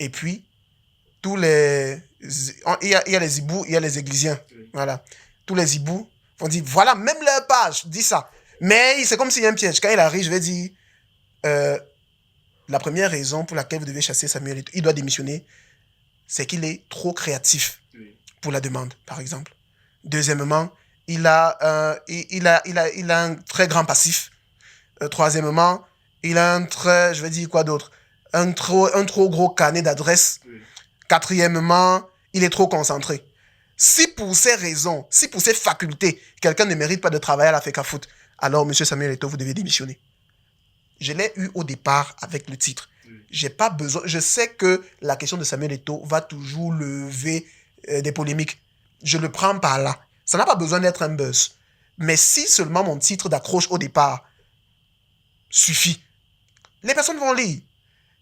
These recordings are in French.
Et puis, tous les... Il y a les hiboux, il y a les églisiens. Voilà. Tous les hiboux vont dire, voilà, même leur page dit ça. Mais c'est comme s'il y a un piège. Quand il arrive, je vais dire, la première raison pour laquelle vous devez chasser Samuel Eto'o, il doit démissionner, c'est qu'il est trop créatif pour la demande, par exemple. Deuxièmement, il a un très grand passif. Troisièmement, il a je vais dire quoi d'autre? Un trop gros carnet d'adresses. Quatrièmement, il est trop concentré. Si pour ces raisons, si pour ces facultés, quelqu'un ne mérite pas de travailler à la FECAFOOT, alors, monsieur Samuel Eto'o, vous devez démissionner. Je l'ai eu au départ avec le titre. J'ai pas besoin. Je sais que la question de Samuel Eto'o va toujours lever des polémiques. Je le prends par là. Ça n'a pas besoin d'être un buzz. Mais si seulement mon titre d'accroche au départ suffit, les personnes vont lire.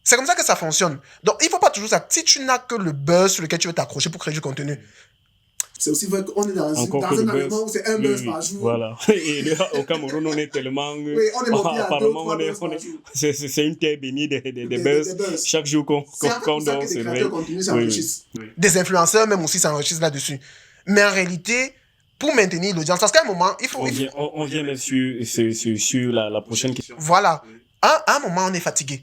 C'est comme ça que ça fonctionne. Donc, il ne faut pas toujours ça. Si tu n'as que le buzz sur lequel tu veux t'accrocher pour créer du contenu, c'est aussi vrai qu'on est dans un environnement où c'est un buzz par jour. Voilà. Et là, au Cameroun, on est tellement... Oui, on est motivé à 2-3 buzz par jour. C'est une terre bénie des buzz. Chaque jour qu'on dort, c'est vrai. Des influenceurs même aussi s'enrichissent là-dessus. Mais en réalité, pour maintenir l'audience, parce qu'à un moment, il faut... On vient même sur la prochaine question. Voilà. À un moment, on est fatigué.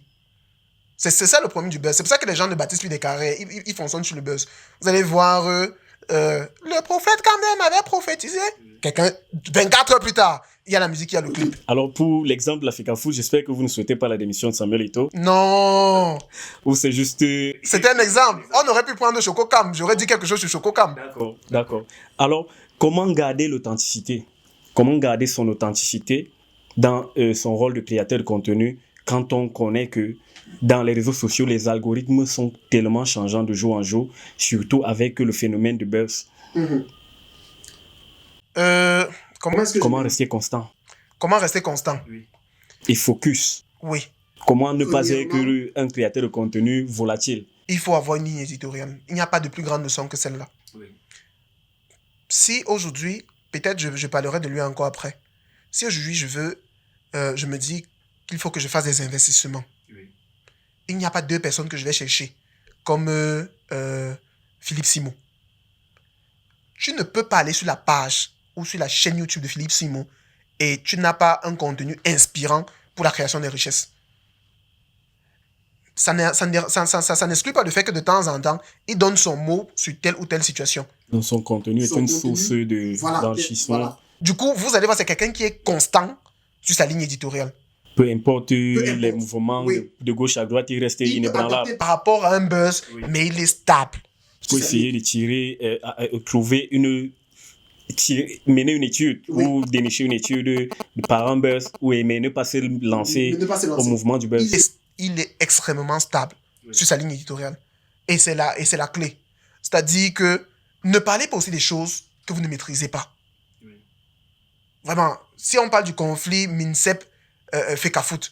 C'est ça le problème du buzz. C'est pour ça que les gens ne bâtissent plus des carrières. Ils fonctionnent sur le buzz. Vous allez voir... le prophète quand même avait prophétisé. Quelqu'un, 24 heures plus tard, il y a la musique, il y a le clip. Alors pour l'exemple de la FECAFOOT, j'espère que vous ne souhaitez pas la démission de Samuel Eto'o. Non. Ou c'est juste... C'était un exemple. On aurait pu prendre Chococam. J'aurais dit quelque chose sur Chococam. D'accord. Alors, comment garder l'authenticité? Comment garder son authenticité dans son rôle de créateur de contenu quand on connaît que dans les réseaux sociaux, les algorithmes sont tellement changeants de jour en jour, surtout avec le phénomène de buzz. Comment rester constant? Comment rester constant? Oui. Et focus. Oui. Comment ne pas être un créateur de contenu volatile? Il faut avoir une ligne éditoriale. Il n'y a pas de plus grande leçon que celle-là. Oui. Si aujourd'hui, peut-être je parlerai de lui encore après. Si aujourd'hui je me dis qu'il faut que je fasse des investissements. Oui. Il n'y a pas 2 personnes que je vais chercher, comme Philippe Simon. Tu ne peux pas aller sur la page ou sur la chaîne YouTube de Philippe Simon et tu n'as pas un contenu inspirant pour la création des richesses. Ça n'exclut pas le fait que de temps en temps, il donne son mot sur telle ou telle situation. Donc son contenu est une source d'enrichissement. Voilà. Du coup, vous allez voir, c'est quelqu'un qui est constant sur sa ligne éditoriale. Peu importe les mouvements de gauche à droite, il reste inébranlable. Par rapport à un buzz, mais il est stable. Il faut essayer de tirer, trouver mener une étude ou dénicher une étude par un buzz, mais ne pas se lancer au mouvement du buzz. Il est extrêmement stable sur sa ligne éditoriale. Et c'est la clé. C'est-à-dire que ne parlez pas aussi des choses que vous ne maîtrisez pas. Vraiment, si on parle du conflit MINSEP FECAFOOT,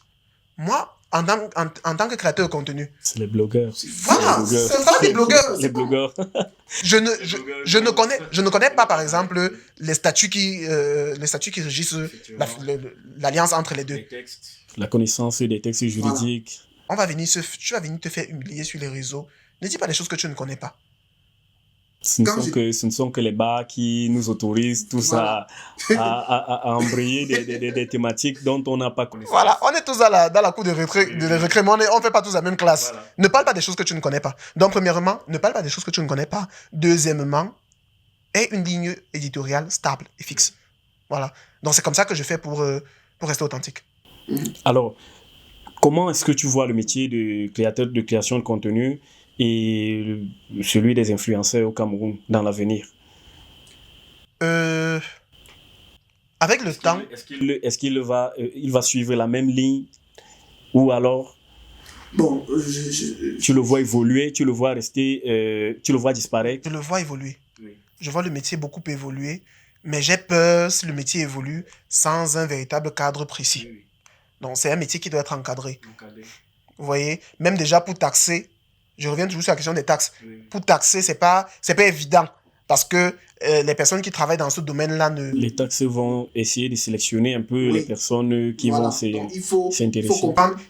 moi, en tant que créateur de contenu... C'est les blogueurs. Voilà, c'est vraiment les blogueurs. Les blogueurs. Je ne connais pas, par exemple, les statuts qui régissent l'alliance entre les deux. Les textes. La connaissance des textes juridiques. Voilà. Tu vas venir te faire humilier sur les réseaux. Ne dis pas des choses que tu ne connais pas. Ce ne sont que les bars qui nous autorisent tous à embrayer des thématiques dont on n'a pas connaissance. Voilà, on est tous dans la cour de récré, mais on ne fait pas tous la même classe. Voilà. Ne parle pas des choses que tu ne connais pas. Donc, premièrement, ne parle pas des choses que tu ne connais pas. Deuxièmement, aie une ligne éditoriale stable et fixe. Voilà. Donc, c'est comme ça que je fais pour rester authentique. Alors, comment est-ce que tu vois le métier de créateur de création de contenu et celui des influenceurs au Cameroun dans l'avenir? Avec le temps... Est-ce qu'il va suivre la même ligne ou alors tu le vois évoluer, tu le vois rester, tu le vois disparaître? Je le vois évoluer. Oui. Je vois le métier beaucoup évoluer, mais j'ai peur si le métier évolue sans un véritable cadre précis. Oui. Donc, c'est un métier qui doit être encadré. Vous voyez, même déjà pour taxer, je reviens toujours sur la question des taxes. Oui. Pour taxer, c'est pas évident. Parce que les personnes qui travaillent dans ce domaine-là ne... Les taxes vont essayer de sélectionner un peu les personnes qui vont s'intéresser.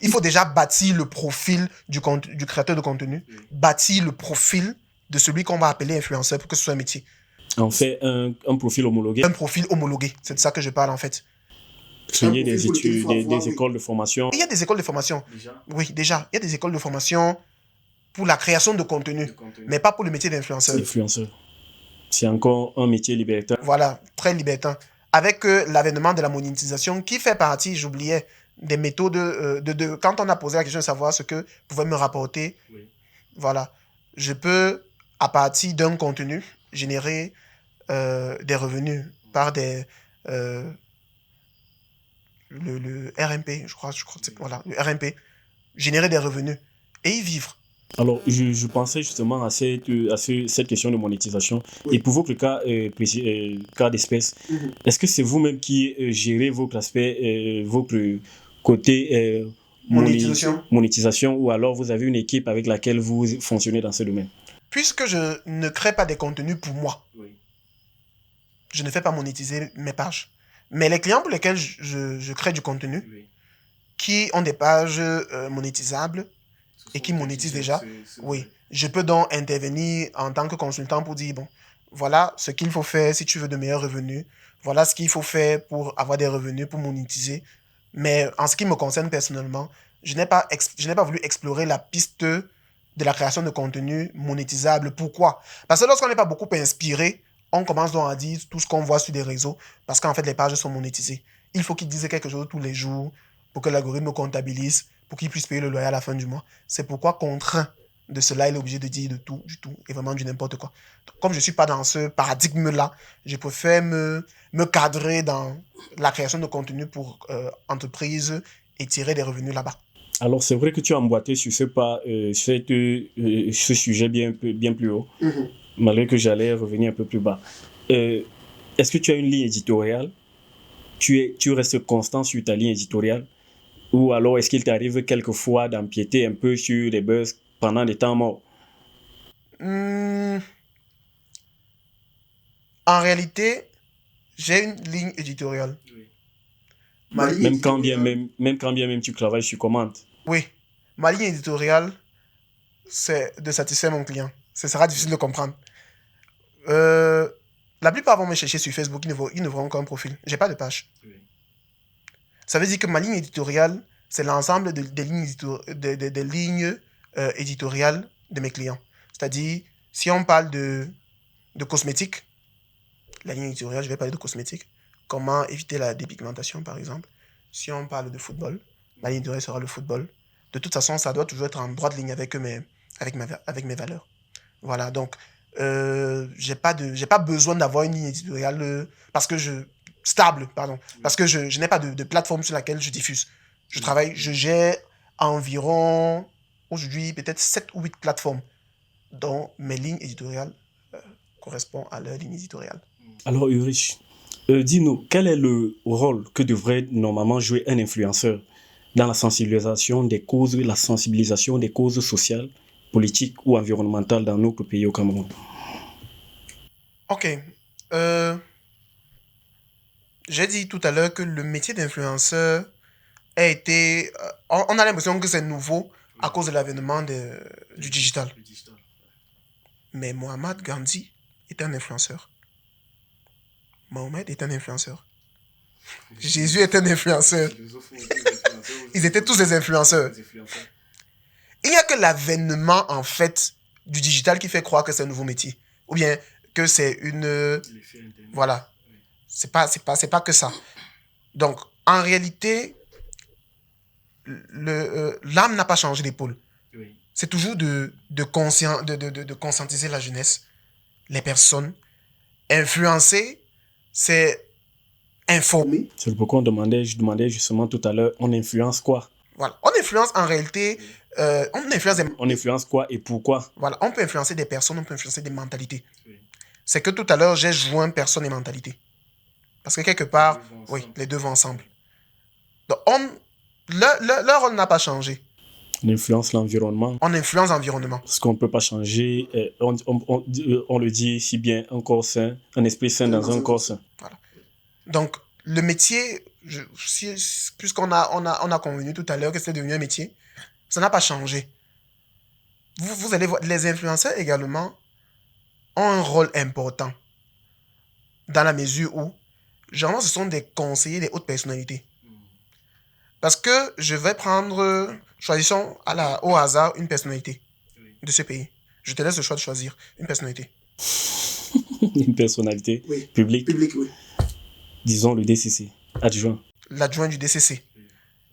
Il faut déjà bâtir le profil du créateur de contenu, bâtir le profil de celui qu'on va appeler influenceur pour que ce soit un métier. On fait un profil homologué. Un profil homologué, c'est de ça que je parle en fait. Il y a des études, des écoles de formation. Il y a des écoles de formation. Oui, déjà. Il y a des écoles de formation pour la création de contenu, mais pas pour le métier d'influenceur. Influenceur. C'est encore un métier libertin. Voilà, très libertin. Avec l'avènement de la monétisation qui fait partie, j'oubliais, des méthodes quand on a posé la question de savoir ce que pouvait me rapporter, voilà, je peux, à partir d'un contenu, générer des revenus par des... le RMP, je crois que c'est... Voilà, le RMP, générer des revenus et y vivre. Alors, je pensais justement à cette question de monétisation. Et pour votre cas d'espèce, est-ce que c'est vous-même qui gérez votre aspect, votre côté monétisation, ou alors vous avez une équipe avec laquelle vous fonctionnez dans ce domaine? Puisque je ne crée pas des contenus pour moi, je ne fais pas monétiser mes pages. Mais les clients pour lesquels je crée du contenu, qui ont des pages monétisables, et qui monétisent déjà, je peux donc intervenir en tant que consultant pour dire, bon, voilà ce qu'il faut faire si tu veux de meilleurs revenus, voilà ce qu'il faut faire pour avoir des revenus, pour monétiser. Mais en ce qui me concerne personnellement, je n'ai pas voulu explorer la piste de la création de contenu monétisable. Pourquoi? Parce que lorsqu'on n'est pas beaucoup inspiré, on commence donc à dire tout ce qu'on voit sur des réseaux, parce qu'en fait, les pages sont monétisées. Il faut qu'ils disent quelque chose tous les jours pour que l'algorithme comptabilise, pour qu'il puisse payer le loyer à la fin du mois. C'est pourquoi, contraint de cela, il est obligé de dire de tout, du tout, et vraiment du n'importe quoi. Donc, comme je ne suis pas dans ce paradigme-là, je préfère me cadrer dans la création de contenu pour entreprises et tirer des revenus là-bas. Alors, c'est vrai que tu as emboîté sur ce sujet bien plus haut, malgré que j'allais revenir un peu plus bas. Est-ce que tu as une ligne éditoriale? Tu restes constant sur ta ligne éditoriale? Ou alors, est-ce qu'il t'arrive quelquefois d'empiéter un peu sur les buzz pendant des temps morts? En réalité, j'ai une ligne éditoriale. Même quand bien même tu travailles sur commande. Oui. Ma ligne éditoriale, c'est de satisfaire mon client. Ce sera difficile de comprendre. La plupart vont me chercher sur Facebook, ils ne verront qu'un profil. Je n'ai pas de page. Ça veut dire que ma ligne éditoriale, c'est l'ensemble des lignes éditoriales de mes clients. C'est-à-dire, si on parle de cosmétiques, la ligne éditoriale, je vais parler de cosmétiques. Comment éviter la dépigmentation, par exemple. Si on parle de football, ma ligne éditoriale sera le football. De toute façon, ça doit toujours être en droite ligne avec mes valeurs. Voilà, donc, j'ai pas besoin d'avoir une ligne éditoriale parce que je n'ai pas de plateforme sur laquelle je diffuse. Je gère environ, aujourd'hui, peut-être 7 ou 8 plateformes dont mes lignes éditoriales correspondent à leur ligne éditoriale. Alors, Ulrich, dis-nous, quel est le rôle que devrait normalement jouer un influenceur dans la sensibilisation des causes sociales, politiques ou environnementales dans notre pays au Cameroun? Ok. J'ai dit tout à l'heure que le métier d'influenceur a été... on a l'impression que c'est nouveau à cause de l'avènement du digital. Mais Mohamed Gandhi est un influenceur. Mohamed est un influenceur. Jésus est un influenceur. Ils étaient tous des influenceurs. Il n'y a que l'avènement, en fait, du digital qui fait croire que c'est un nouveau métier. Ou bien que c'est une... Voilà. C'est pas que ça. Donc, en réalité, l'âme n'a pas changé d'épaule. C'est toujours de conscientiser la jeunesse, les personnes. Influencer, c'est informer. C'est pourquoi je demandais justement tout à l'heure, on influence quoi? Voilà. On influence en réalité... On influence quoi et pourquoi? Voilà. On peut influencer des personnes, on peut influencer des mentalités. C'est que tout à l'heure, j'ai joint personne et mentalité. Parce que quelque part, les deux vont ensemble. Donc, leur rôle n'a pas changé. On influence l'environnement. On influence l'environnement. Parce qu'on ne peut pas changer, on le dit si bien, un corps sain, un esprit sain dans un corps sain. Voilà. Donc, le métier, puisqu'on a convenu tout à l'heure que c'est devenu un métier, ça n'a pas changé. Vous allez voir, les influenceurs également ont un rôle important dans la mesure où, généralement, ce sont des conseillers, des hautes personnalités. Parce que je vais prendre, choisissons au hasard une personnalité de ce pays. Je te laisse le choix de choisir une personnalité. Une personnalité publique. Public, oui. Disons le DCC, adjoint. L'adjoint du DCC.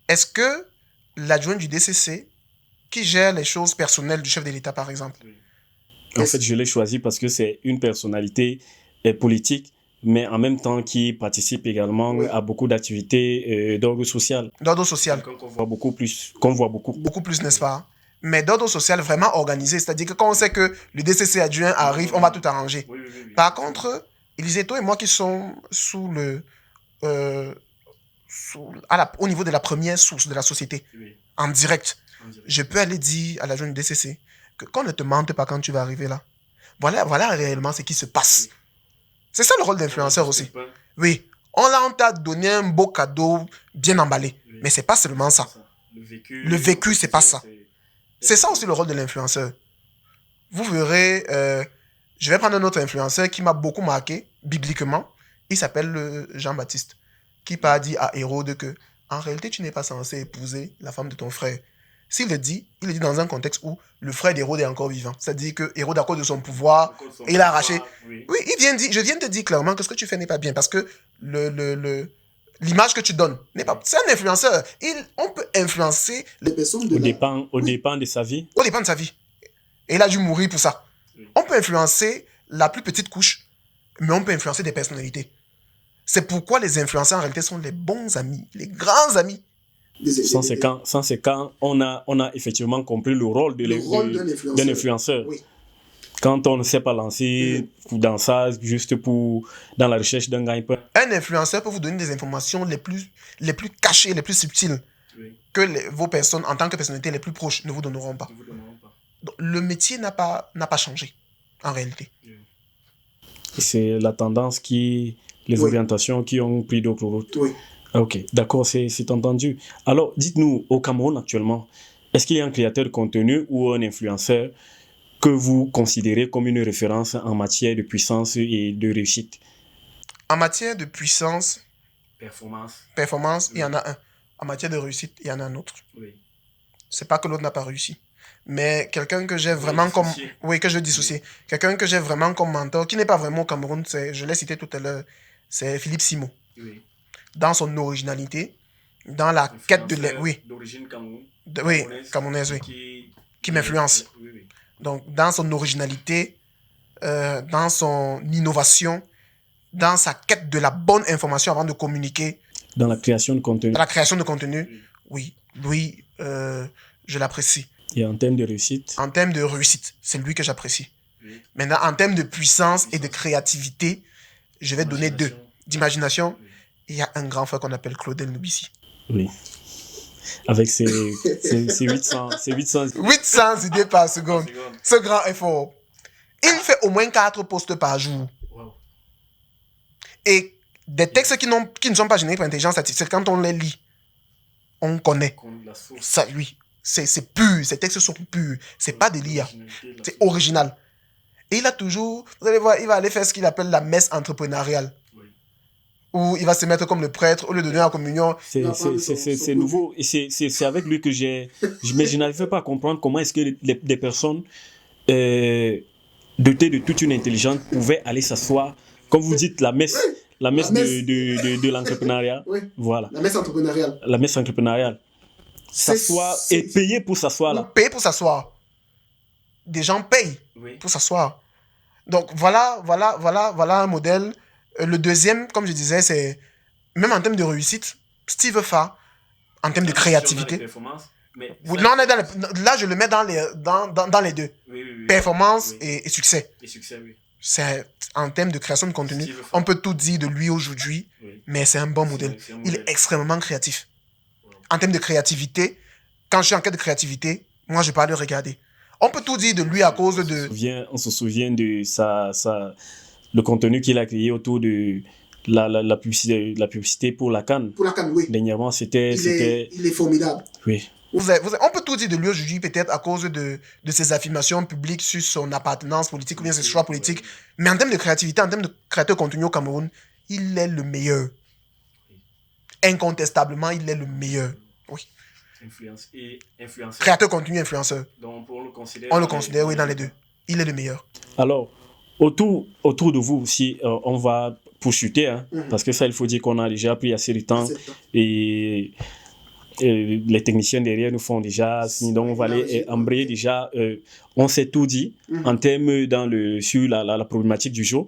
Est-ce que l'adjoint du DCC, qui gère les choses personnelles du chef de l'État, par exemple? En fait, je l'ai choisi parce que c'est une personnalité politique, mais en même temps qui participe également à beaucoup d'activités d'ordre social. D'ordre social. Qu'on voit beaucoup. Beaucoup plus, n'est-ce pas? Mais d'ordre social vraiment organisé. C'est-à-dire que quand on sait que le DCC adjoint arrive, on va tout arranger. Oui. Par contre, Eliseto et moi qui sommes au niveau de la première source de la société, en direct, je peux aller dire à l'adjoint du DCC que qu'on ne te mente pas quand tu vas arriver là. Voilà réellement ce qui se passe. C'est ça le rôle d'influenceur aussi. Oui, on t'a donné un beau cadeau bien emballé. Mais c'est pas seulement ça. Le vécu, c'est pas ça. C'est ça aussi le rôle de l'influenceur. Vous verrez, je vais prendre un autre influenceur qui m'a beaucoup marqué, bibliquement. Il s'appelle Jean-Baptiste, qui part dire à Hérode que, en réalité, tu n'es pas censé épouser la femme de ton frère. S'il le dit, il le dit dans un contexte où le frère d'Hérode est encore vivant. C'est-à-dire que Hérode, à cause de son pouvoir, il a arraché. Oui, je viens de te dire clairement que ce que tu fais n'est pas bien parce que l'image que tu donnes n'est pas. C'est un influenceur. On peut influencer les personnes au dépend de sa vie. Au dépend de sa vie. Et il a dû mourir pour ça. On peut influencer la plus petite couche, mais on peut influencer des personnalités. C'est pourquoi les influenceurs en réalité sont les bons amis, les grands amis. Ça, c'est quand on a effectivement compris le rôle d'un influenceur. Oui. Quand on ne sait pas lancer dans ça, juste dans la recherche d'un gagne-pain. Un influenceur peut vous donner des informations les plus cachées, les plus subtiles que vos personnes, en tant que personnalité les plus proches, ne vous donneront pas. Donc, le métier n'a pas changé, en réalité. C'est la tendance les orientations qui ont pris d'autres routes. Oui. Ok, d'accord, c'est entendu. Alors, dites-nous, au Cameroun actuellement, est-ce qu'il y a un créateur de contenu ou un influenceur que vous considérez comme une référence en matière de puissance et de réussite? En matière de puissance, performance, il y en a un. En matière de réussite, il y en a un autre. Oui. C'est pas que l'autre n'a pas réussi. Mais quelqu'un que j'ai vraiment comme... Oui, que je veux dissocier. Quelqu'un que j'ai vraiment comme mentor, qui n'est pas vraiment au Cameroun, je l'ai cité tout à l'heure, c'est Philippe Simo. Oui. Dans son originalité, dans la quête de... D'origine camerounaise, oui. Qui m'influence. Oui. Donc, dans son originalité, dans son innovation, dans sa quête de la bonne information avant de communiquer. Dans la création de contenu. Dans la création de contenu, oui. Lui, je l'apprécie. Et en termes de réussite? En termes de réussite, c'est lui que j'apprécie. Oui. Maintenant, en termes de puissance et de créativité, je vais donner deux. D'imagination, il y a un grand frère qu'on appelle Claudel Nubissi. Oui. Avec ses 800 idées par seconde. Ce grand effort. Il fait au moins 4 posts par jour. Wow. Et des textes qui ne sont pas générés par intelligence artificielle, quand on les lit, on connaît. Ça, oui. C'est pur. Ces textes sont purs. C'est pas des l'IA. C'est original. Et il a toujours... Vous allez voir, il va aller faire ce qu'il appelle la messe entrepreneuriale. Où il va se mettre comme le prêtre, au lieu de donner la communion. C'est nouveau. Et c'est avec lui que mais je n'arrivais pas à comprendre comment est-ce que des personnes dotées de toute une intelligence pouvaient aller s'asseoir. Comme vous dites, la messe de l'entrepreneuriat. Oui. Voilà. La messe entrepreneuriale. La messe entrepreneuriale. S'asseoir et payer pour s'asseoir là. Payer pour s'asseoir. Des gens payent pour s'asseoir. Donc voilà un modèle. Le deuxième, comme je disais, c'est même en termes de réussite, Steve Fa, en termes de créativité. Oui, non, là, je le mets dans les deux. Oui. Performance et succès. Et succès, oui. C'est en termes de création de contenu. On peut tout dire de lui aujourd'hui, mais c'est un bon modèle. Il est extrêmement créatif. Wow. En termes de créativité, quand je suis en quête de créativité, moi, je ne vais pas le regarder. On peut tout dire de lui à cause de... On se souvient de le contenu qu'il a créé autour de la publicité pour la CAN. Pour la CAN, oui. Dernièrement, Il est formidable. Oui. On peut tout dire de lui aujourd'hui, peut-être à cause de ses affirmations publiques sur son appartenance politique ou bien ses choix politiques. Mais en termes de créativité, en termes de créateur de contenu au Cameroun, il est le meilleur. Incontestablement, il est le meilleur. Oui. Influenceur. Créateur de contenu, influenceur. Donc, on le considère, oui, dans les deux. Il est le meilleur. Alors, autour de vous aussi, on va pourchuter, hein, parce que ça, il faut dire qu'on a déjà pris assez de temps. Et les techniciens derrière nous font déjà signe, donc on va aller embrayer déjà. On s'est tout dit en termes sur la problématique du jour,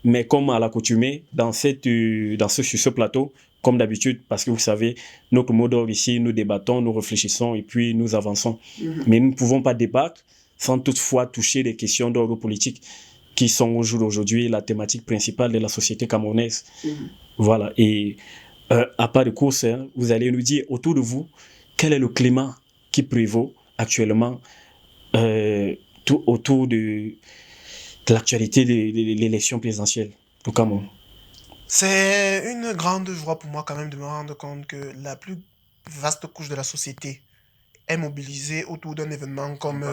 mais comme à l'accoutumée, sur ce plateau, comme d'habitude, parce que vous savez, notre mot d'ordre ici, nous débattons, nous réfléchissons et puis nous avançons. Mais nous ne pouvons pas débattre sans toutefois toucher des questions d'ordre politique qui sont au jour d'aujourd'hui la thématique principale de la société camerounaise. Voilà. Et à part de course, hein, vous allez nous dire autour de vous, quel est le climat qui prévaut actuellement autour de l'actualité de l'élection présidentielle au Cameroun. C'est une grande joie pour moi quand même de me rendre compte que la plus vaste couche de la société est mobilisée autour d'un événement comme...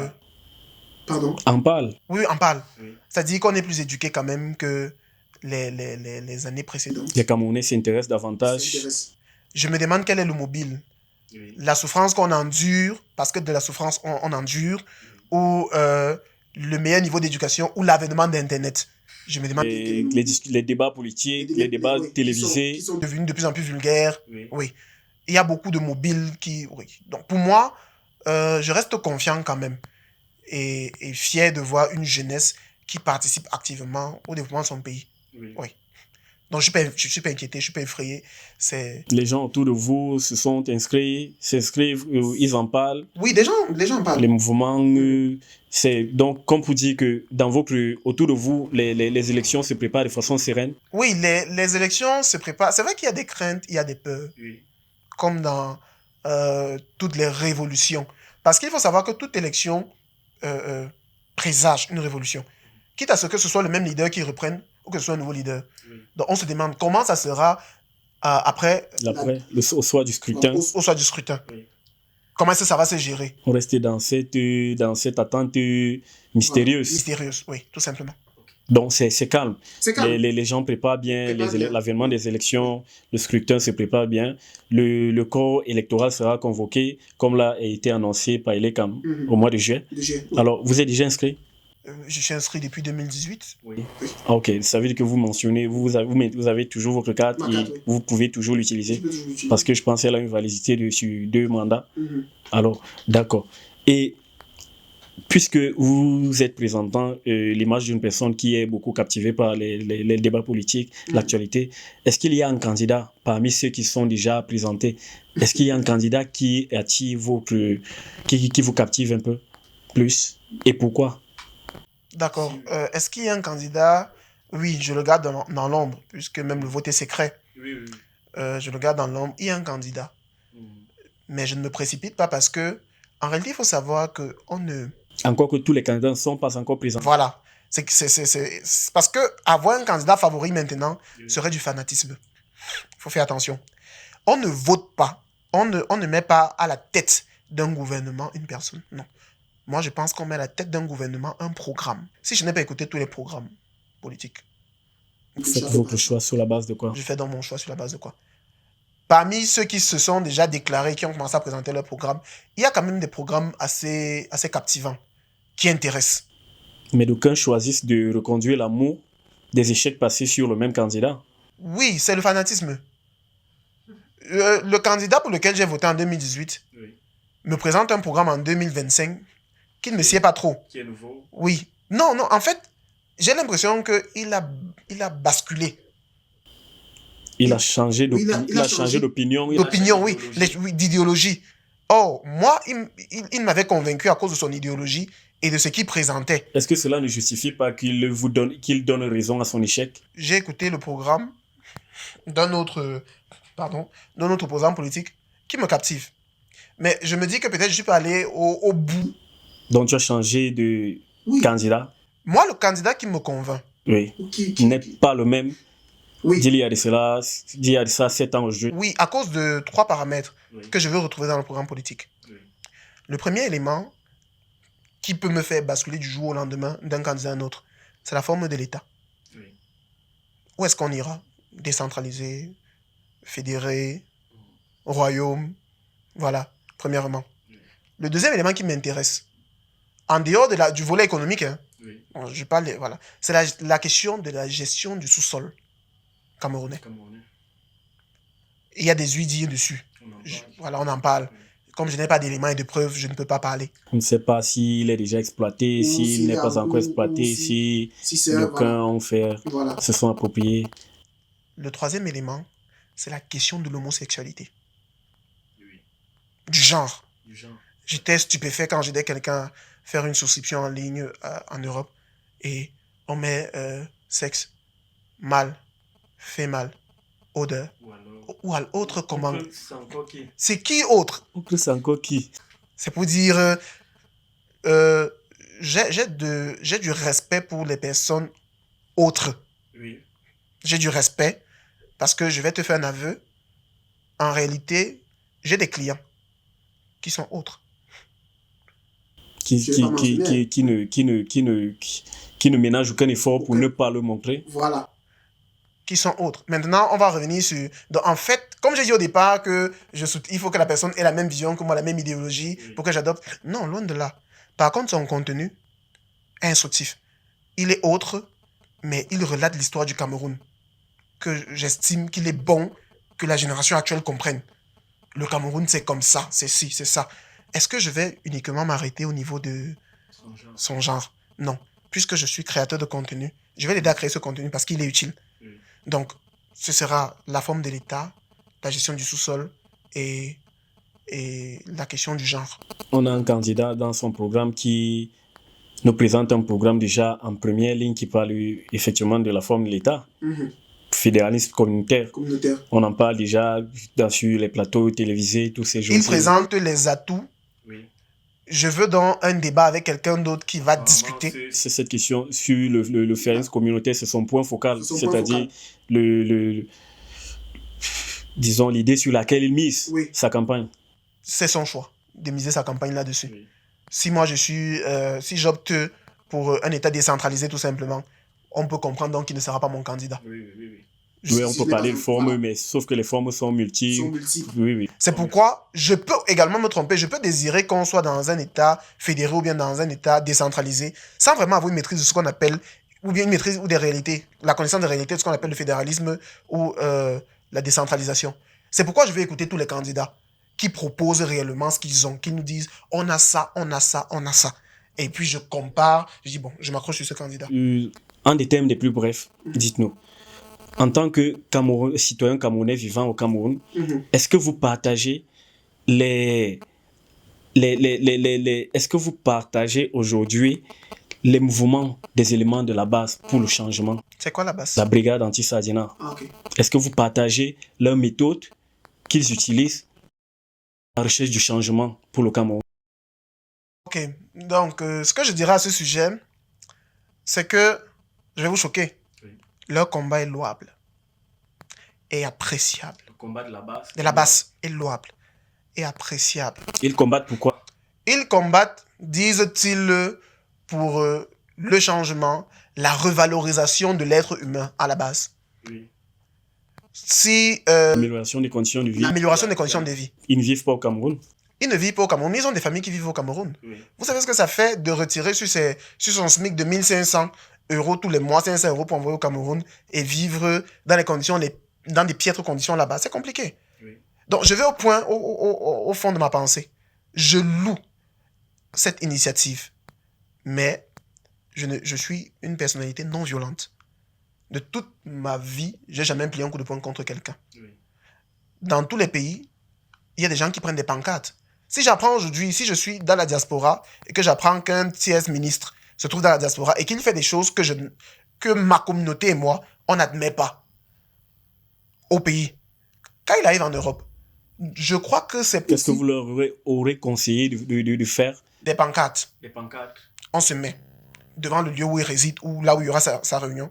Pardon? En parle. Oui, en parle. Oui. C'est-à-dire qu'on est plus éduqué quand même que les années précédentes. Les Camerounais s'intéressent davantage. Je me demande quel est le mobile. Oui. La souffrance qu'on endure, parce que de la souffrance on endure, ou le meilleur niveau d'éducation, ou l'avènement d'Internet. Je me demande... Les débats politiques, les débats télévisés... Qui sont devenus de plus en plus vulgaires. Oui. Oui. Il y a beaucoup de mobiles qui... Oui. Donc pour moi, je reste confiant quand même. Et fier de voir une jeunesse qui participe activement au développement de son pays. Oui. Donc je ne suis pas inquiété, je ne suis pas effrayé. Les gens autour de vous se sont inscrits, s'inscrivent, ils en parlent. Oui, les gens en parlent. Les mouvements, donc comme vous dites que autour de vous, les élections se préparent de façon sereine. Oui, les élections se préparent. C'est vrai qu'il y a des craintes, il y a des peurs. Oui. Comme dans toutes les révolutions. Parce qu'il faut savoir que toute élection présage une révolution. Quitte à ce que ce soit le même leader qui reprenne ou que ce soit un nouveau leader. Oui. Donc on se demande comment ça sera après au soir du scrutin. Au soir du scrutin. Oui. Comment est-ce que ça va se gérer? On reste dans cette attente mystérieuse. Mystérieuse, oui, tout simplement. Donc c'est calme. C'est calme. Les gens préparent bien l'avènement des élections, le scrutin se prépare bien. Le corps électoral sera convoqué, comme l'a été annoncé par l'ECAM au mois de juin. Oui. Alors, vous êtes déjà inscrit? Je suis inscrit depuis 2018. Oui. Ah, ok, ça veut dire que vous mentionnez, vous avez toujours votre carte et vous pouvez toujours l'utiliser. Parce que je pense qu'elle a une validité sur 2 mandats. Alors, d'accord. Et puisque vous êtes présentant l'image d'une personne qui est beaucoup captivée par les débats politiques, l'actualité, est-ce qu'il y a un candidat parmi ceux qui sont déjà présentés? Est-ce qu'il y a un candidat qui attire qui vous captive un peu plus? Et pourquoi? D'accord. Est-ce qu'il y a un candidat? Oui, je le garde dans l'ombre, puisque même le vote est secret. Oui. Je le garde dans l'ombre. Il y a un candidat. Mais je ne me précipite pas parce que, en réalité, il faut savoir que on ne... Encore que tous les candidats ne sont pas encore présents. Voilà. C'est parce que avoir un candidat favori maintenant serait du fanatisme. Il faut faire attention. On ne vote pas. On ne met pas à la tête d'un gouvernement une personne. Non. Moi, je pense qu'on met à la tête d'un gouvernement un programme. Si je n'ai pas écouté tous les programmes politiques. Faites votre choix sur la base de quoi? Je fais donc mon choix sur la base de quoi? Parmi ceux qui se sont déjà déclarés, qui ont commencé à présenter leur programme, il y a quand même des programmes assez captivants, qui intéressent. Mais d'aucuns choisissent de reconduire l'amour des échecs passés sur le même candidat. Oui, c'est le fanatisme. Le candidat pour lequel j'ai voté en 2018 me présente un programme en 2025 qui ne me sied pas trop. Qui est nouveau. Oui. Non, en fait, j'ai l'impression qu'il a basculé. Il a changé d'opinion. D'opinion, oui, d'idéologie. Or, moi, il m'avait convaincu à cause de son idéologie et de ce qu'il présentait. Est-ce que cela ne justifie pas qu'il donne raison à son échec? J'ai écouté le programme d'un autre opposant politique qui me captive. Mais je me dis que peut-être je peux aller au bout. Donc, tu as changé de candidat? Moi, le candidat qui me convainc. Oui. N'est pas le même. Oui. D'il y a de ça 7 ans aujourd'hui. Oui, à cause de 3 paramètres que je veux retrouver dans le programme politique. Oui. Le premier élément qui peut me faire basculer du jour au lendemain d'un candidat à un autre, c'est la forme de l'État. Oui. Où est-ce qu'on ira? Décentralisé, fédéré, royaume. Voilà, premièrement. Oui. Le deuxième élément qui m'intéresse, en dehors du volet économique, bon, je parle, voilà, c'est la question de la gestion du sous-sol camerounais. Il y a des huiles dessus. Voilà, on en parle. Oui. Comme je n'ai pas d'éléments et de preuves, je ne peux pas parler. On ne sait pas s'il est déjà exploité, s'il n'est pas encore exploité, si d'aucuns se sont appropriés. Le troisième élément, c'est la question de l'homosexualité. Oui. Du genre. J'étais stupéfait quand j'aidais quelqu'un à faire une souscription en ligne en Europe et on met sexe, mâle, femelle, odeur. Ou à autre commande. C'est qui autre? C'est encore qui? C'est pour dire j'ai du respect pour les personnes autres. Oui. J'ai du respect parce que je vais te faire un aveu. En réalité, j'ai des clients qui sont autres. Qui ne ménagent aucun effort pour ne pas le montrer. Voilà. Qui sont autres. Maintenant, on va revenir sur... Donc, en fait, comme j'ai dit au départ que il faut que la personne ait la même vision que moi, la même idéologie pour que j'adopte. Non, loin de là. Par contre, son contenu est instructif. Il est autre, mais il relate l'histoire du Cameroun. Que j'estime qu'il est bon que la génération actuelle comprenne. Le Cameroun, c'est comme ça, c'est ci, c'est ça. Est-ce que je vais uniquement m'arrêter au niveau de son genre? Non. Puisque je suis créateur de contenu, je vais l'aider à créer ce contenu parce qu'il est utile. Donc, ce sera la forme de l'État, la gestion du sous-sol et la question du genre. On a un candidat dans son programme qui nous présente un programme déjà en première ligne qui parle effectivement de la forme de l'État. Fédéralisme communautaire. On en parle déjà sur les plateaux télévisés, tous ces jours. Il présente les atouts. Oui. Je veux donc un débat avec quelqu'un d'autre qui va discuter. C'est cette question sur le fédéralisme communautaire, c'est son point focal. C'est-à-dire disons l'idée sur laquelle il mise sa campagne. C'est son choix de miser sa campagne là-dessus. Oui. Si moi si j'opte pour un État décentralisé tout simplement, on peut comprendre donc qu'il ne sera pas mon candidat. Oui, on peut parler de formes, mais sauf que les formes sont multiples. Oui. C'est pourquoi je peux également me tromper. Je peux désirer qu'on soit dans un État fédéré ou bien dans un État décentralisé, sans vraiment avoir une maîtrise de ce qu'on appelle, ou bien une maîtrise ou des réalités, la connaissance des réalités de ce qu'on appelle le fédéralisme ou la décentralisation. C'est pourquoi je vais écouter tous les candidats qui proposent réellement ce qu'ils ont, qui nous disent on a ça, on a ça, on a ça. Et puis je compare, je dis bon, je m'accroche sur ce candidat. En des termes les plus brefs, dites-nous. En tant que citoyen camerounais vivant au Cameroun, est-ce que vous partagez est-ce que vous partagez aujourd'hui les mouvements des éléments de la base pour le changement? C'est quoi la base? La brigade anti-Sardina. Okay. Est-ce que vous partagez leurs méthodes qu'ils utilisent à la recherche du changement pour le Cameroun? Ok, donc ce que je dirais à ce sujet, c'est que je vais vous choquer. Leur combat est louable et appréciable. Le combat de la base? De la base est louable et appréciable. Ils combattent pourquoi? Ils combattent, disent-ils, pour le changement, la revalorisation de l'être humain à la base. Oui. L'amélioration des conditions de vie. L'amélioration des conditions de vie. Ils ne vivent pas au Cameroun? Ils ne vivent pas au Cameroun, mais ils ont des familles qui vivent au Cameroun. Oui. Vous savez ce que ça fait de retirer sur son SMIC de 1500 € tous les mois, 500 € pour envoyer au Cameroun et vivre dans dans des piètres conditions là-bas? C'est compliqué. Oui. Donc, je vais au fond de ma pensée. Je loue cette initiative, mais je suis une personnalité non violente. De toute ma vie, j'ai jamais plié un coup de poing contre quelqu'un. Oui. Dans tous les pays, il y a des gens qui prennent des pancartes. Si j'apprends aujourd'hui, si je suis dans la diaspora et que j'apprends qu'un tiers ministre se trouve dans la diaspora et qu'il fait des choses que ma communauté et moi, on n'admet pas au pays. Quand il arrive en Europe, Je crois que c'est Qu'est-ce que vous leur aurez conseillé de faire? Des pancartes. Des pancartes. On se met devant le lieu où il réside ou là où il y aura sa réunion.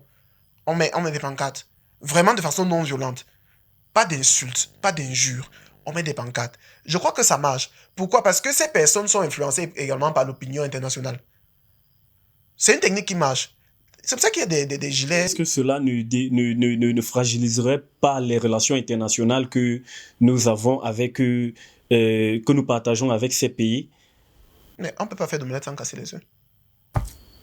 On met des pancartes. Vraiment de façon non violente. Pas d'insultes, pas d'injures. On met des pancartes. Je crois que ça marche. Pourquoi? Parce que ces personnes sont influencées également par l'opinion internationale. C'est une technique qui marche. C'est pour ça qu'il y a des gilets. Est-ce que cela ne fragiliserait pas les relations internationales que nous avons avec que nous partageons avec ces pays? Mais on ne peut pas faire d'omelette sans casser les œufs.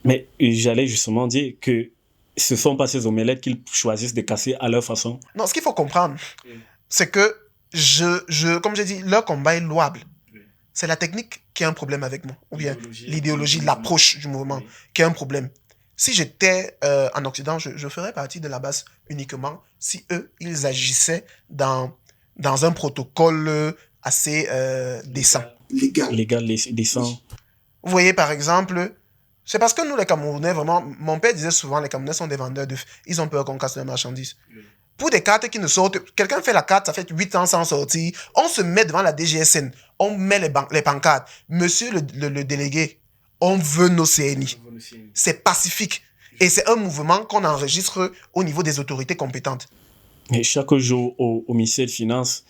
Mais j'allais justement dire que ce ne sont pas ces omelettes qu'ils choisissent de casser à leur façon. Non, ce qu'il faut comprendre, c'est que, comme j'ai dit, leur combat est louable. C'est la technique qui a un problème avec moi. Ou bien l'idéologie, l'approche du mouvement qui a un problème. Si j'étais en Occident, je ferais partie de la base uniquement si eux, ils agissaient dans un protocole assez décent. Légal, décent. Vous voyez, par exemple, c'est parce que nous, les Camerounais, vraiment, mon père disait souvent, les Camerounais sont des vendeurs d'œufs. Ils ont peur qu'on casse leurs marchandises. Pour des cartes qui ne sortent, quelqu'un fait la carte, ça fait 8 ans sans sortir, on se met devant la DGSN, on met les pancartes. Monsieur le délégué, on veut nos CNI. C'est pacifique. Et c'est un mouvement qu'on enregistre au niveau des autorités compétentes. Et chaque jour, au ministère des Finances,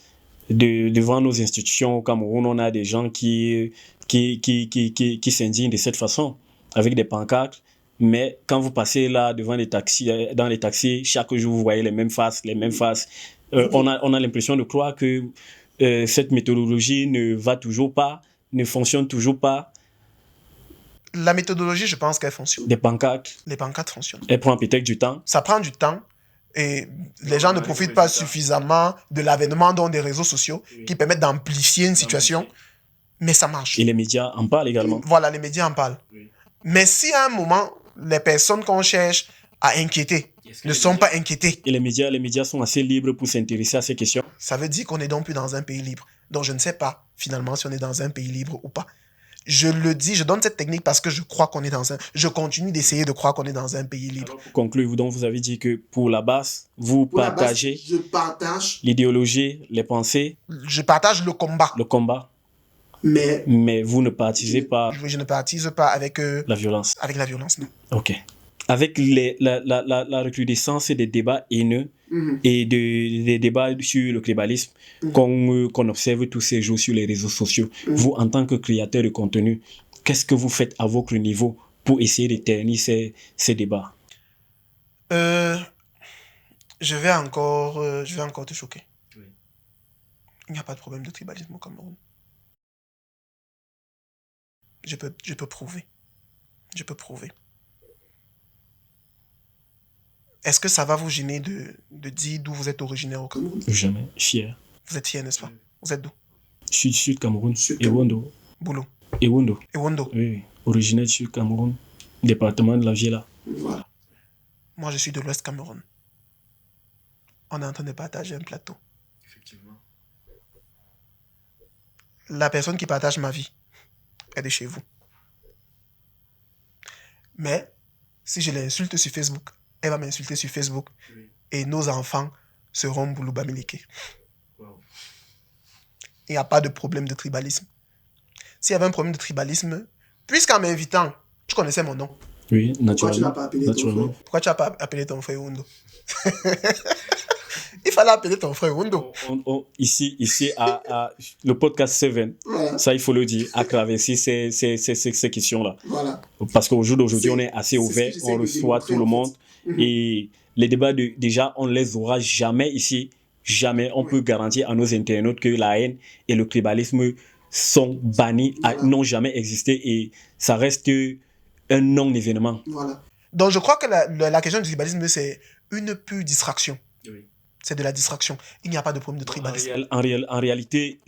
devant nos institutions au Cameroun, on a des gens qui s'indignent de cette façon, avec des pancartes. Mais quand vous passez là devant dans les taxis, chaque jour, vous voyez les mêmes faces. On a l'impression de croire que cette méthodologie ne fonctionne toujours pas. La méthodologie, je pense qu'elle fonctionne. Des pancartes. Les pancartes fonctionnent. Elle prend peut-être du temps. Ça prend du temps. Et les gens ne profitent pas suffisamment de l'avènement des réseaux sociaux qui permettent d'amplifier une situation. Mais ça marche. Et les médias en parlent également. Voilà, les médias en parlent. Mais si à un moment, les personnes qu'on cherche à inquiéter ne sont pas inquiétées. Et les médias sont assez libres pour s'intéresser à ces questions. Ça veut dire qu'on n'est donc plus dans un pays libre. Donc je ne sais pas finalement si on est dans un pays libre ou pas. Je le dis, je donne cette technique parce que je crois qu'on est je continue d'essayer de croire qu'on est dans un pays libre. Alors, pour conclure, vous avez dit que pour la base, vous partagez je partage l'idéologie, les pensées. Je partage le combat. Le combat. Mais vous ne partisez pas. Je ne partise pas avec la violence. Avec la violence, non. Ok. Avec la recrudescence des débats haineux et des débats sur le tribalisme qu'on observe tous ces jours sur les réseaux sociaux, vous, en tant que créateur de contenu, qu'est-ce que vous faites à votre niveau pour essayer de ternir ces débats? Je vais encore te choquer. Oui. Il n'y a pas de problème de tribalisme au Cameroun. Je peux prouver. Je peux prouver. Est-ce que ça va vous gêner de dire d'où vous êtes originaire au Cameroun? Jamais. Fier. Vous êtes fier, n'est-ce pas? Vous êtes d'où? Sud Cameroun. Ewondo. Boulot. Ewondo. Oui. Originaire du Sud Cameroun. Département de la Viela. Voilà. Moi, je suis de l'Ouest Cameroun. On est en train de partager un plateau. Effectivement. La personne qui partage ma vie est de chez vous. Mais, si je l'insulte sur Facebook, elle va m'insulter sur Facebook. Oui. Et nos enfants seront Boulouba Milike. Wow. Il n'y a pas de problème de tribalisme. S'il y avait un problème de tribalisme, puisqu'en m'invitant, tu connaissais mon nom. Oui, naturellement. Pourquoi tu n'as pas appelé ton frère? Pourquoi tu n'as pas appelé ton frère Wundo? Il fallait appeler ton frère Wundo. Ici le podcast 7, voilà. Ça il faut le dire, a traversé ces questions-là. Voilà. Parce qu'au jour d'aujourd'hui, on est assez ouvert, on reçoit tout le monde. Et les débats, déjà, on ne les aura jamais ici. Jamais. On peut garantir à nos internautes que la haine et le tribalisme sont bannis, n'ont jamais existé. Et ça reste un non-événement. Voilà. Donc je crois que la question du tribalisme, c'est une pure distraction. Oui. C'est de la distraction. Il n'y a pas de problème de tribalisme. En réalité,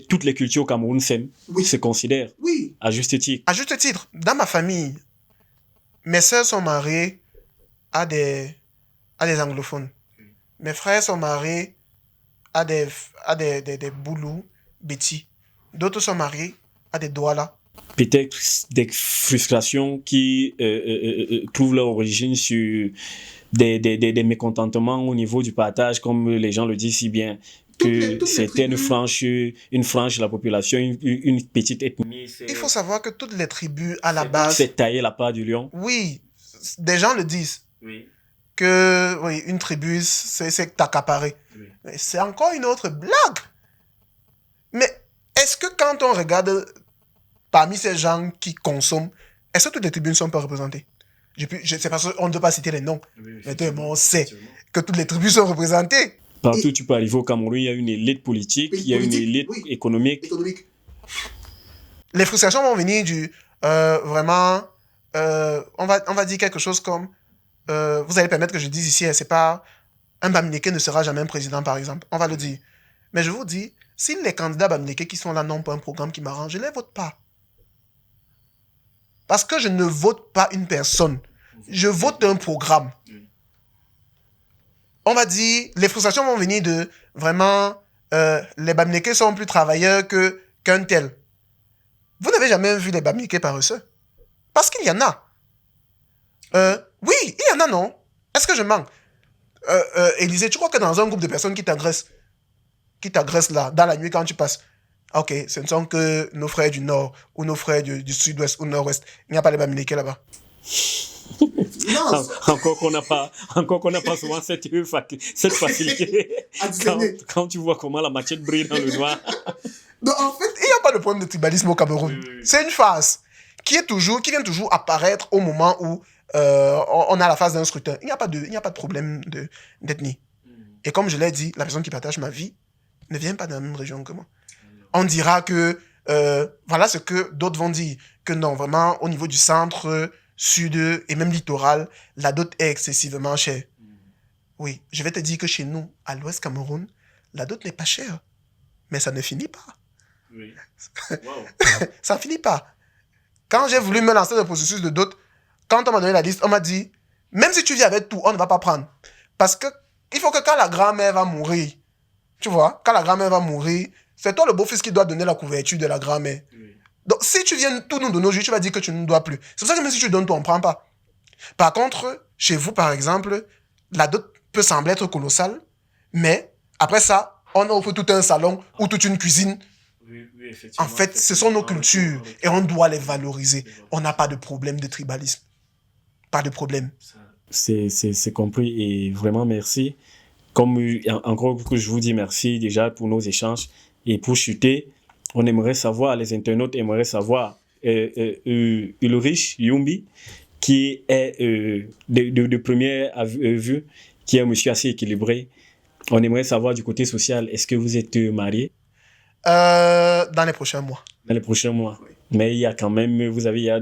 toutes les cultures au Cameroun se considèrent à juste titre. À juste titre. Dans ma famille, mes sœurs sont mariées à des anglophones. Mes frères sont mariés à des Boulous, Betty. D'autres sont mariés à des Douala. Peut-être des frustrations qui trouvent leur origine sur des mécontentements au niveau du partage, comme les gens le disent si bien. que c'était une frange de la population, une petite ethnie. Il faut savoir que toutes les tribus, à la base... C'est tailler la part du lion. Oui, des gens le disent. Oui. Que oui, une tribu, c'est t'accaparer. Oui. C'est encore une autre blague. Mais est-ce que quand on regarde parmi ces gens qui consomment, est-ce que toutes les tribus ne sont pas représentées? C'est parce qu'on ne peut pas citer les noms. Oui, mais on sait que toutes les tribus sont représentées. Partout où tu peux arriver au Cameroun, il y a une élite politique, il y a une élite économique. Les frustrations vont venir du... vraiment... on va dire quelque chose comme... vous allez permettre que je dise ici, c'est pas... Un Bamileke ne sera jamais un président, par exemple. On va le dire. Mais je vous dis, si les candidats Bamileke qui sont là n'ont pas un programme qui m'arrange, je ne les vote pas. Parce que je ne vote pas une personne. Je vote un programme. On va dire, les frustrations vont venir de vraiment, les Bamileke sont plus travailleurs qu'un tel. Vous n'avez jamais vu les Bamileke paresseux? Parce qu'il y en a. Oui, il y en a, non? Est-ce que je mens? Élisée, tu crois que dans un groupe de personnes qui t'agressent là, dans la nuit quand tu passes, ok, ce ne sont que nos frères du Nord, ou nos frères du Sud-Ouest, ou Nord-Ouest. Il n'y a pas les Bamileke là-bas. Non, encore qu'on n'a pas souvent cette facilité quand tu vois comment la machette brille dans le noir. Donc, en fait, il n'y a pas de problème de tribalisme au Cameroun. Oui. C'est une phase qui vient toujours apparaître au moment où on a la phase d'un scrutin. Il n'y a pas de problème d'ethnie. Et comme je l'ai dit, la personne qui partage ma vie ne vient pas de la même région que moi. On dira que, voilà ce que d'autres vont dire, que non, vraiment, au niveau du centre, sud et même littoral, la dot est excessivement chère. Oui, je vais te dire que chez nous, à l'Ouest Cameroun, la dot n'est pas chère. Mais ça ne finit pas. Oui. Wow. Ça ne finit pas. Quand j'ai voulu me lancer dans le processus de dot, quand on m'a donné la liste, on m'a dit, même si tu viens avec tout, on ne va pas prendre. Parce que il faut que quand la grand-mère va mourir, tu vois, quand la grand-mère va mourir, c'est toi le beau-fils qui doit donner la couverture de la grand-mère. Oui. Donc, si tu viens tout nous donner aujourd'hui, tu vas dire que tu ne dois plus. C'est pour ça que même si tu donnes tout, on ne prend pas. Par contre, chez vous, par exemple, la dot peut sembler être colossale, mais après ça, on offre tout un salon ou toute une cuisine. Oui, en fait, ce sont nos cultures et on doit les valoriser. On n'a pas de problème de tribalisme. Pas de problème. C'est compris et vraiment merci. Comme encore que je vous dis merci déjà pour nos échanges et pour chuter, on aimerait savoir, les internautes aimeraient savoir Ulrich Yumbi, qui est de première vue, qui est un monsieur assez équilibré. On aimerait savoir du côté social, est-ce que vous êtes marié? Dans les prochains mois. Dans les prochains mois. Oui. Mais il y a quand même, il y a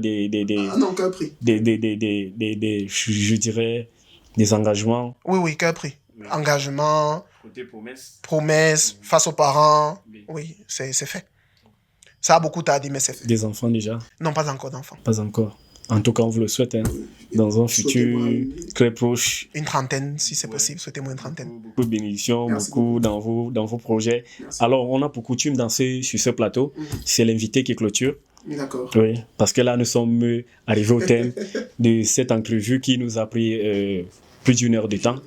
non, qu'un prix. Je dirais, des engagements. Oui, qu'un prix. Oui. Engagement. Côté promesse. Promesse, oui. Face aux parents. Oui, c'est fait. Ça a beaucoup tardé, mais c'est fait. Des enfants déjà? Non, pas encore d'enfants. Pas encore. En tout cas, on vous le souhaite, hein. Dans un futur très proche. Une trentaine, si c'est possible. Souhaitez-moi une trentaine. Beaucoup de bénédictions, beaucoup dans vos projets. Merci. Alors, on a pour coutume danser sur ce plateau. C'est l'invité qui clôture. D'accord. Oui, parce que là, nous sommes arrivés au thème de cette entrevue qui nous a pris plus d'une heure de temps.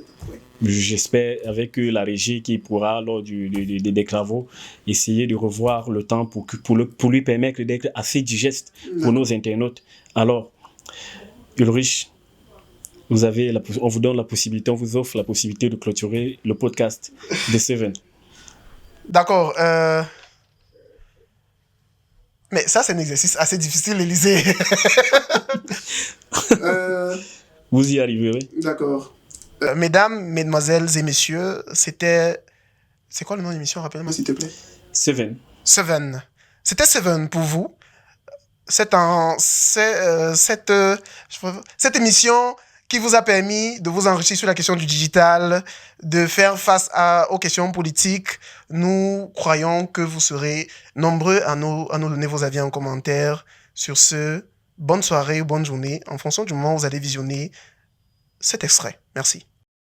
J'espère avec la régie qui pourra, lors des travaux, essayer de revoir le temps pour lui permettre d'être assez digeste pour nos internautes. Alors, Ulrich, on vous donne la possibilité, on vous offre la possibilité de clôturer le podcast de Seven. D'accord. Mais ça, c'est un exercice assez difficile, Élisée. Vous y arriverez. D'accord. Mesdames, mesdemoiselles et messieurs, c'était... C'est quoi le nom de l'émission? Rappelle-moi, s'il te plaît. Seven. C'était Seven pour vous. Cette émission qui vous a permis de vous enrichir sur la question du digital, de faire face aux questions politiques. Nous croyons que vous serez nombreux à nous donner vos avis en commentaire. Sur ce, bonne soirée ou bonne journée, en fonction du moment où vous allez visionner cet extrait. Merci.